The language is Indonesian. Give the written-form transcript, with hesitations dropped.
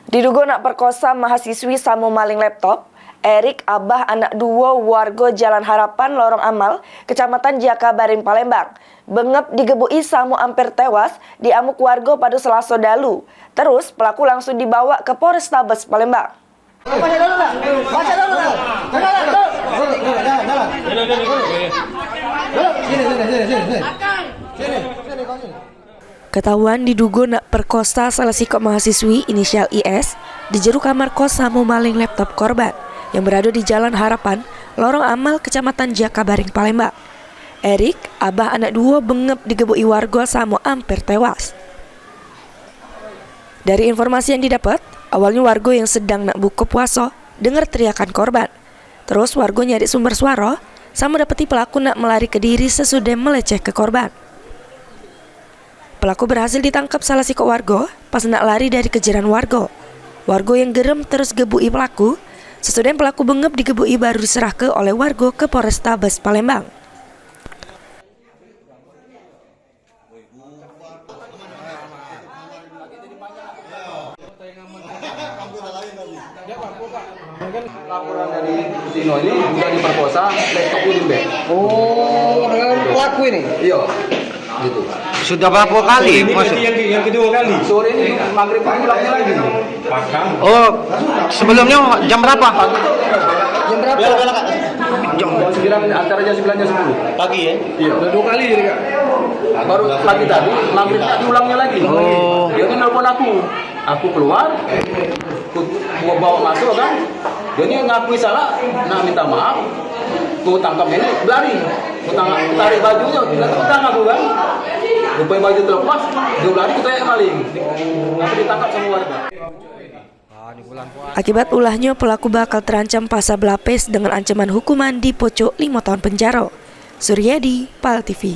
Diduga nak perkosa mahasiswi sama maling laptop, Erik, abah anak dua warga Jalan Harapan, Lorong Amal, Kecamatan Jakabaring, Palembang, bengep digebui samu hampir tewas di amuk warga pada Selasa dalu. Terus pelaku langsung dibawa ke Polrestabes Palembang. Ketahuan diduga nak perkosa salah sikap mahasiswi inisial IS di jero kamar kos samu maling laptop korban yang berada di Jalan Harapan, Lorong Amal, Kecamatan Jakabaring, Palembang. Erik, abah anak dua, bengep digebui warga samu hampir tewas. Dari informasi yang didapat, awalnya warga yang sedang nak buka puasa dengar teriakan korban. Terus warga nyari sumber suara sama dapati pelaku nak melari ke diri sesudah meleceh ke korban. Pelaku berhasil ditangkap salah sikap warga pas nak lari dari kejaran warga. Warga yang gerem terus gebui pelaku. Sesudah pelaku bengep digebui baru diserahkan oleh warga ke Polrestabes Palembang. Laporan dari Tino ini sudah diperkosa, laptop ini bed. Oh, dengan pelaku ini? Iya, gitu. Sudah berapa kali? Ini yang kedua kali. Sore ini maghrib pulangnya lagi. Oh, sebelumnya jam berapa? Jam berapa? Jam 9, antara jam 9 dan 10. Pagi ya? Iya. Udah 2 kali jadi Kak? Baru pagi tadi, maghribnya diulangnya lagi. Oh. Dia ini nelpon aku. Aku keluar, aku bawa masuk kan. Dia ini ngakui salah, nak minta maaf. Aku tangkap ini, berlari. Aku tarik bajunya, nanti aku tangkap aku kan. Rupanya baju terlepas, dia berlari, aku tanya maling. Aku ditangkap sama warga. Akibat ulahnya, pelaku bakal terancam pasal berlapis dengan ancaman hukuman di pojok 5 tahun penjara. Suryadi, PAL TV.